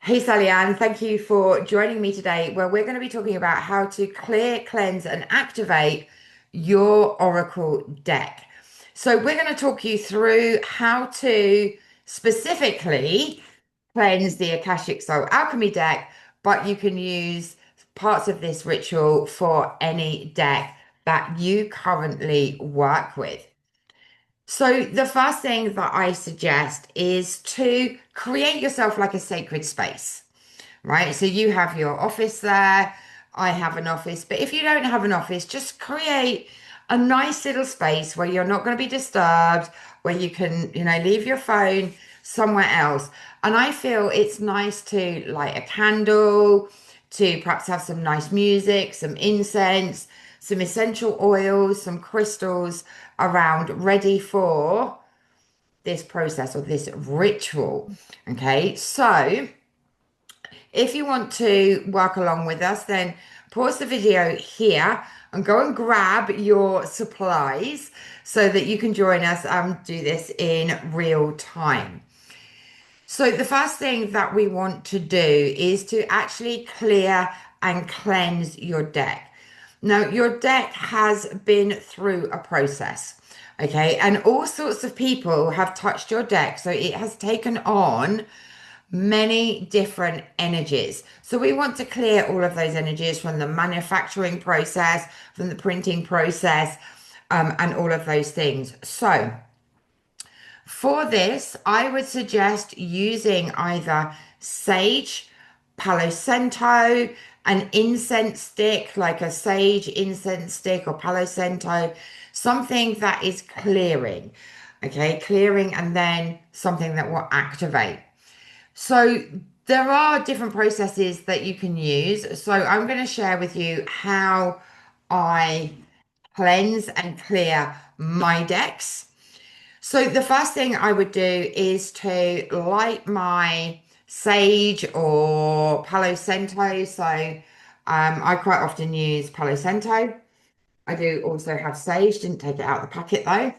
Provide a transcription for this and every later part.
Hey Sally Ann, thank you for joining me today, where we're going to be talking about how to clear, cleanse, and activate your Oracle deck. So, we're going to talk you through how to specifically cleanse the Akashic Soul Alchemy deck, but you can use parts of this ritual for any deck that you currently work with. So, the first thing that I suggest is to create yourself like a sacred space, right? So you have your office there. I have an office. But if you don't have an office, just create a nice little space where you're not going to be disturbed, where you can, leave your phone somewhere else. And I feel it's nice to light a candle, to perhaps have some nice music, some incense, some essential oils, some crystals around ready for this process or this ritual. Okay, so if you want to work along with us, then pause the video here and go and grab your supplies so that you can join us and do this in real time. So, the first thing that we want to do is to actually clear and cleanse your deck. Now, your deck has been through a process, okay, and all sorts of people have touched your deck, so it has taken on many different energies. So we want to clear all of those energies from the manufacturing process, from the printing process, and all of those things. So for this, I would suggest using either sage, Palo Santo, an incense stick, like a sage incense stick or Palo Santo, something that is clearing. Okay, clearing and then something that will activate. So there are different processes that you can use. So I'm going to share with you how I cleanse and clear my decks. So the first thing I would do is to light my sage or Palo Santo. So I quite often use Palo Santo. I do also have sage, didn't take it out of the packet though.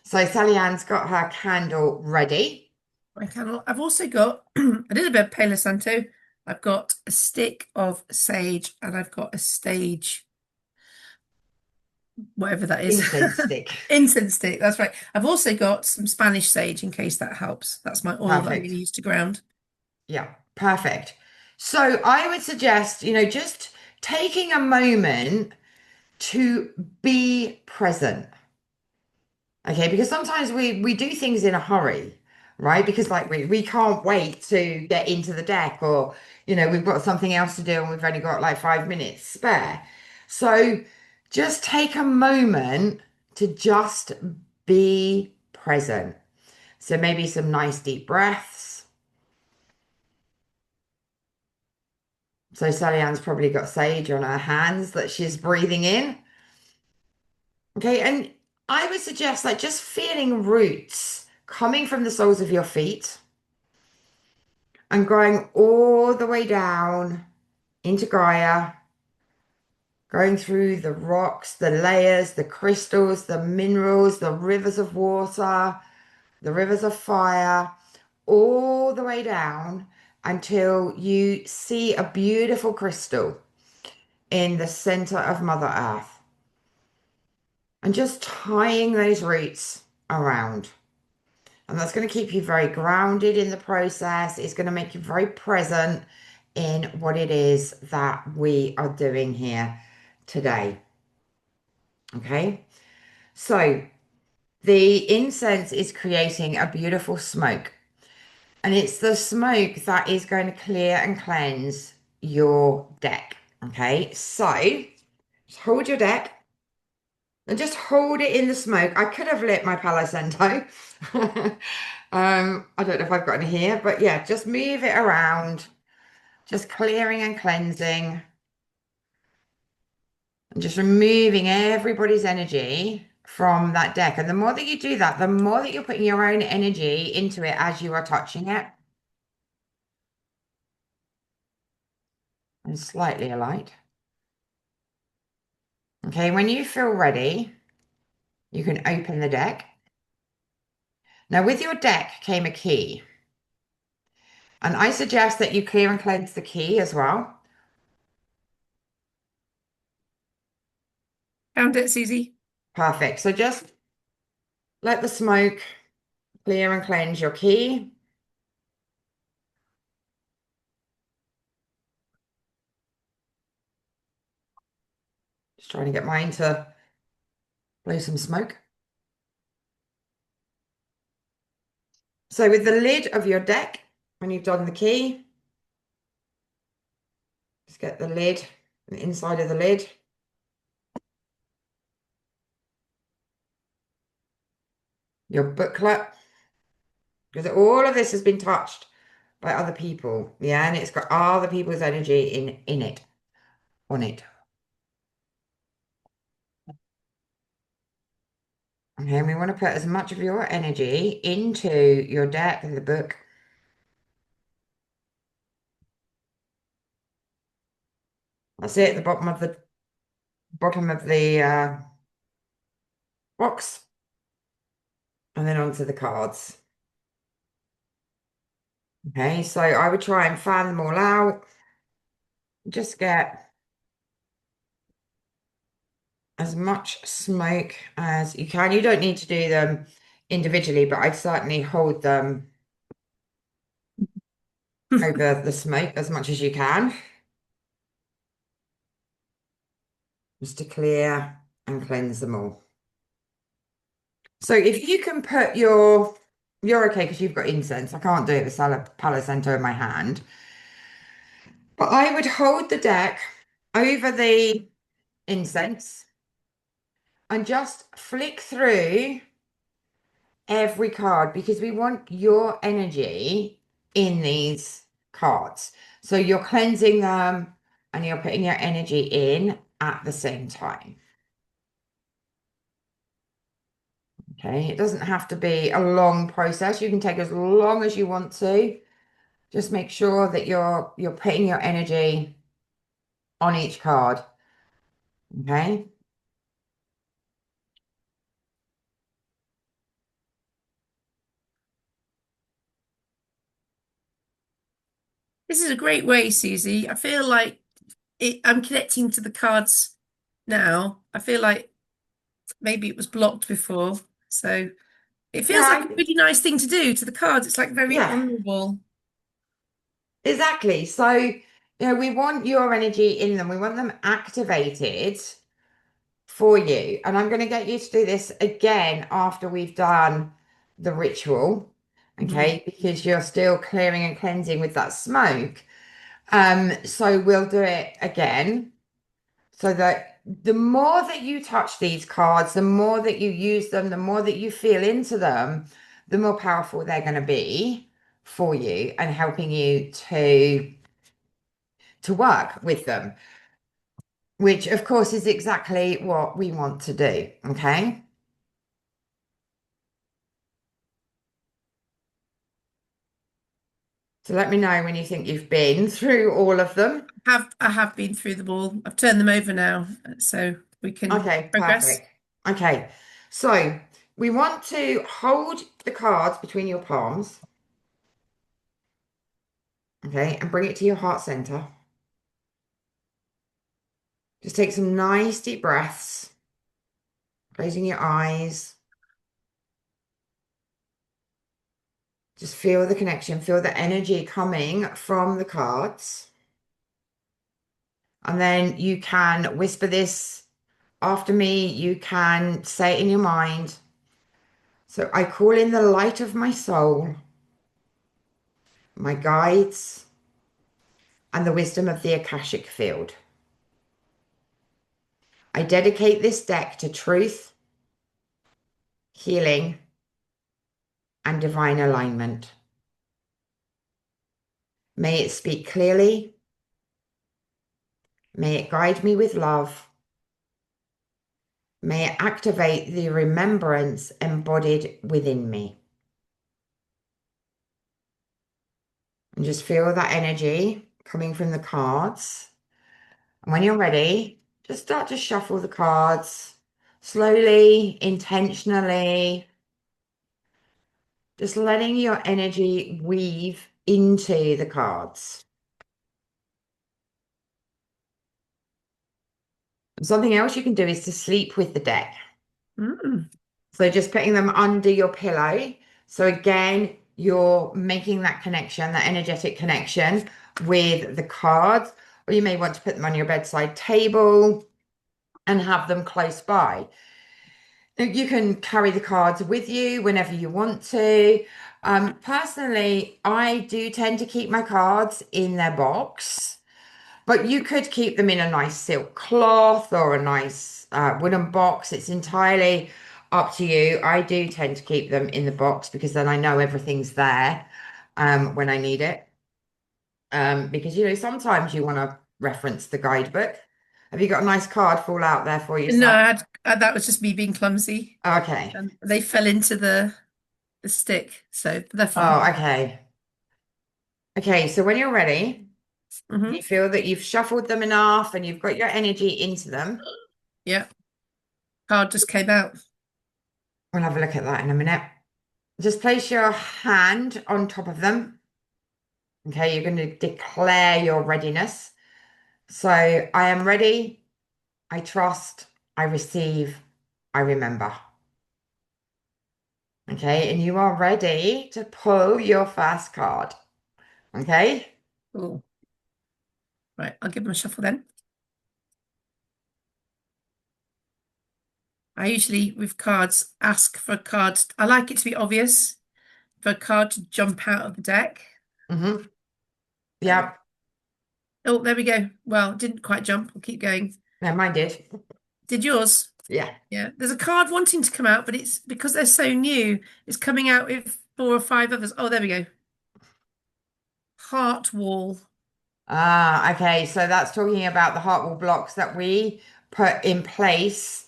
So Sally Ann's got her candle ready. My candle. I've also got a little bit of Palo Santo. I've got a stick of sage and I've got a stage, whatever that is. Incense stick. Incense stick, that's right. I've also got some Spanish sage in case that helps. That's my oil that I'm going to Perfect. use to ground. Yeah, perfect. So I would suggest, just taking a moment to be present. Okay, because sometimes we do things in a hurry, right? Because like we can't wait to get into the deck or we've got something else to do and we've only got like 5 minutes spare. So just take a moment to just be present. So maybe some nice deep breaths. So Sally Ann's probably got sage on her hands that she's breathing in. Okay, and I would suggest like just feeling roots coming from the soles of your feet and going all the way down into Gaia, going through the rocks, the layers, the crystals, the minerals, the rivers of water, the rivers of fire, all the way down until you see a beautiful crystal in the center of Mother Earth. And just tying those roots around. And that's going to keep you very grounded in the process. It's going to make you very present in what it is that we are doing here today. Okay. So the incense is creating a beautiful smoke. And it's the smoke that is going to clear and cleanse your deck. Okay. So just hold your deck and just hold it in the smoke. I could have lit my Palo Santo. I don't know if I've got any here, but yeah, just move it around, just clearing and cleansing, and just removing everybody's energy from that deck. And the more that you do that, the more that you're putting your own energy into it as you are touching it. And slightly alight. Okay, when you feel ready, you can open the deck. Now, with your deck came a key. And I suggest that you clear and cleanse the key as well. Found it, Susie. Perfect. So just let the smoke clear and cleanse your key. Just trying to get mine to blow some smoke. So with the lid of your deck, when you've done the key, just get the lid, the inside of the lid. Your booklet, because all of this has been touched by other people, yeah, and it's got other people's energy in it, on it. Okay, and we want to put as much of your energy into your deck and the book. That's it, the bottom of the box, and then onto the cards. Okay, so I would try and fan them all out. Just get as much smoke as you can. You don't need to do them individually, but I'd certainly hold them over the smoke as much as you can, just to clear and cleanse them all. So if you can put you're okay because you've got incense. I can't do it with Palo Santo in my hand, but I would hold the deck over the incense and just flick through every card because we want your energy in these cards. So you're cleansing them and you're putting your energy in at the same time. Okay, it doesn't have to be a long process. You can take as long as you want to. Just make sure that you're putting your energy on each card. Okay. This is a great way, Susie. I feel like I'm connecting to the cards now. I feel like maybe it was blocked before. So it Yeah, feels like a really nice thing to do to the cards. It's like very yeah, honorable. exactly. So, we want your energy in them. We want them activated for you. And I'm going to get you to do this again after we've done the ritual. Mhm. Okay, because you're still clearing and cleansing with that smoke. So we'll do it again. So that the more that you touch these cards, the more that you use them, the more that you feel into them, the more powerful they're going to be for you and helping you to work with them, which of course is exactly what we want to do. Okay. So let me know when you think you've been through all of them. I have been through them all. I've turned them over now, so we can Okay, progress. perfect. Okay. So we want to hold the cards between your palms. Okay, and bring it to your heart center. Just take some nice deep breaths, closing your eyes. Just feel the connection, feel the energy coming from the cards. And then you can whisper this after me. You can say it in your mind. So I call in the light of my soul, my guides, and the wisdom of the Akashic field. I dedicate this deck to truth, healing, and divine alignment. May it speak clearly. May it guide me with love. May it activate the remembrance embodied within me. And just feel that energy coming from the cards. And when you're ready, just start to shuffle the cards slowly, intentionally, just letting your energy weave into the cards. Something else you can do is to sleep with the deck. Mm. So just putting them under your pillow. So again, you're making that connection, that energetic connection with the cards, or you may want to put them on your bedside table and have them close by. You can carry the cards with you whenever you want to. Personally, I do tend to keep my cards in their box. But you could keep them in a nice silk cloth or a nice wooden box. It's entirely up to you. I do tend to keep them in the box because then I know everything's there when I need it. Because, sometimes you want to reference the guidebook. Have you got a nice card fall out there for No, yourself? that was just me being clumsy. Okay. And they fell into the stick, so they're fine. Oh, okay. Okay, so when you're ready, you Hmm. feel that you've shuffled them enough and you've got your energy into them. Yeah, card just came out. We'll have a look at that in a minute. Just place your hand on top of them. Okay, you're going to declare your readiness. So I am ready. I trust. I receive. I remember. Okay, and you are ready to pull your first card. Okay. Oh, right, I'll give them a shuffle then. I usually, with cards, ask for cards. I like it to be obvious for a card to jump out of the deck. Mm-hmm. Uh, Yeah. oh, there we go. Well, it didn't quite jump. We'll keep going. No, mine did. Did yours? Yeah. Yeah. There's a card wanting to come out, but it's because they're so new. It's coming out with four or five others. Oh, there we go. Heart wall. Ah, okay. So that's talking about the heart wall blocks that we put in place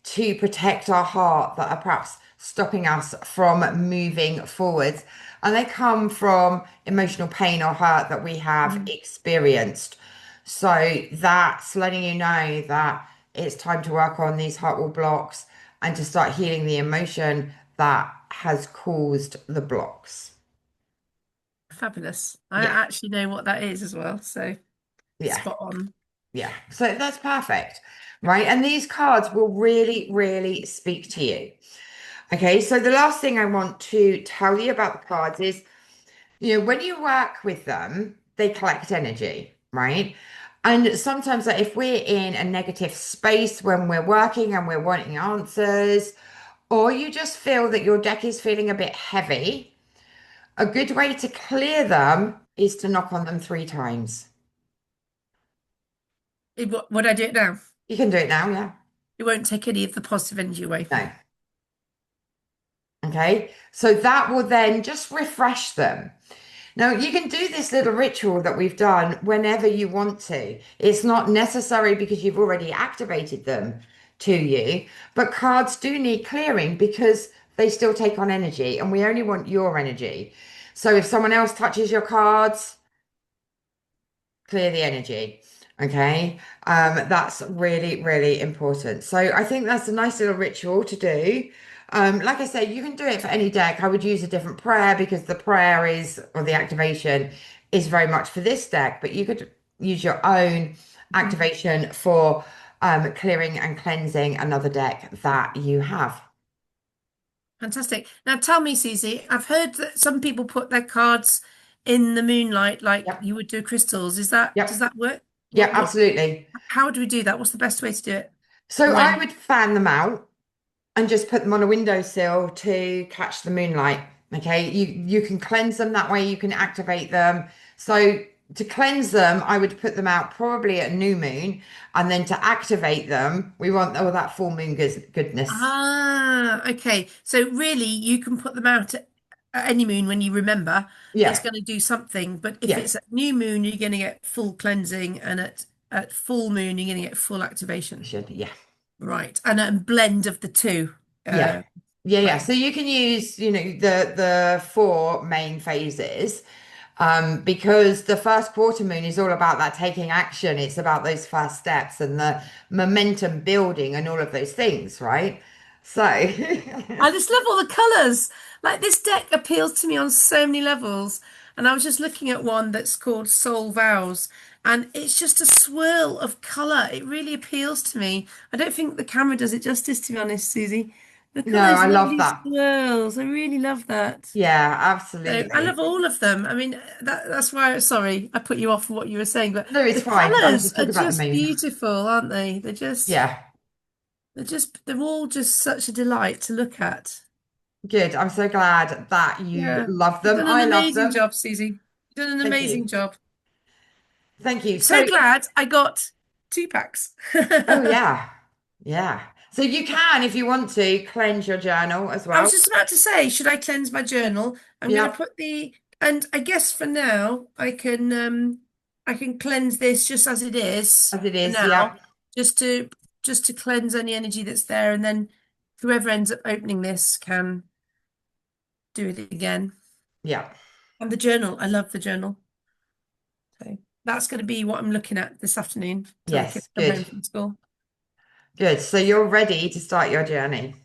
to protect our heart that are perhaps stopping us from moving forwards. And they come from emotional pain or hurt that we have Mhm. experienced. So that's letting you know that it's time to work on these heart wall blocks and to start healing the emotion that has caused the blocks. Fabulous. I Yeah, actually know what that is as well. So yeah, spot on. yeah. So that's perfect, right? And these cards will really, really speak to you. Okay, so the last thing I want to tell you about the cards is, when you work with them, they collect energy, right? And sometimes, like, if we're in a negative space when we're working and we're wanting answers, or you just feel that your deck is feeling a bit heavy, a good way to clear them is to knock on them 3 times. Would I do it now? You can do it now, yeah? It won't take any of the positive energy away. No. Okay, so that will then just refresh them. Now, you can do this little ritual that we've done whenever you want to. It's not necessary because you've already activated them to you, but cards do need clearing because they still take on energy and we only want your energy. So if someone else touches your cards, clear the energy. Okay. That's really, really important. So I think that's a nice little ritual to do. Like I say, you can do it for any deck. I would use a different prayer because the prayer is, or the activation is very much for this deck, but you could use your own Mhm. activation for clearing and cleansing another deck that you have. Fantastic. Now tell me, Susie, I've heard that some people put their cards in the moonlight like Yep. you would do crystals. Is that, does Yep. that work? Yep. What, Absolutely. how do we do that? What's the best way to do it? So And I when? would fan them out and just put them on a windowsill to catch the moonlight. Okay, you can cleanse them that way. You can activate them. So to cleanse them, I would put them out probably at new moon, and then to activate them, we want all that full moon goodness. Ah, okay. So really, you can put them out at any moon when you remember it's Yeah, going to do something. But if yeah, it's at new moon, you're going to get full cleansing, and at full moon, you're going to get full I activation. should. Yeah, Right, and a blend of the two. yeah, Uh, yeah, yeah. right. So you can use, the four main phases. Because the first quarter moon is all about that taking action. It's about those first steps and the momentum building and all of those things, right? So, I just love all the colours. Like this deck appeals to me on so many levels. and I was just looking at one that's called Soul Vows, and it's just a swirl of colour. It really appeals to me. I don't think the camera does it justice, to be honest, Susie. Look at No, those I love lovely that. swirls. I really love that. Yeah, So I absolutely. love all of them. I mean, that's why, sorry, I put you off what you were saying, but No, it's the fine because I was colours just are talking about the just moon. beautiful, aren't they? Yeah, They're all just such a delight to look at. good. I'm so glad that you Yeah. love You've them. done an I love amazing them. job, Susie. You've done an Thank you. amazing job. Thank you. So So, glad I got 2 packs. oh yeah, yeah. So you can, if you want to, cleanse your journal as I was well. just about to say, should I cleanse my journal? I'm going to Yep, put and I guess for now I can cleanse this just as it is as it for is. now, Yep, just to just to cleanse any energy that's there, and then whoever ends up opening this can do it again. yep. And the journal, I love the journal. So that's going to be what I'm looking at this afternoon till the kids Yes, come good, home from school. good. So you're ready to start your journey.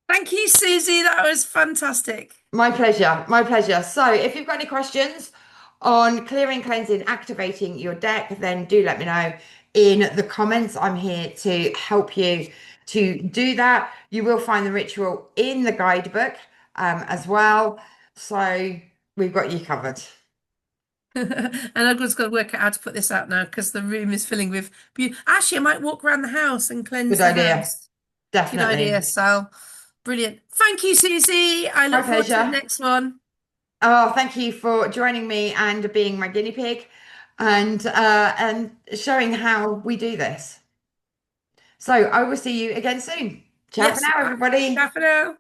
Thank you, Susie. That was fantastic. My pleasure. My pleasure. So, if you've got any questions on clearing, cleansing, activating your deck, then do let me know in the comments. I'm here to help you to do that. You will find the ritual in the guidebook as well. So, we've got you covered. And I've just got to work out how to put this out now because the room is filling with beauty. Actually, I might walk around the house and Good cleanse the idea. house. Good idea, Definitely. Sal. Brilliant. Thank you, Susie. I My look forward to the pleasure. next one. Oh, thank you for joining me and being my guinea pig and showing how we do this. So I will see you again soon. Ciao for Yes. now, everybody. Ciao for now.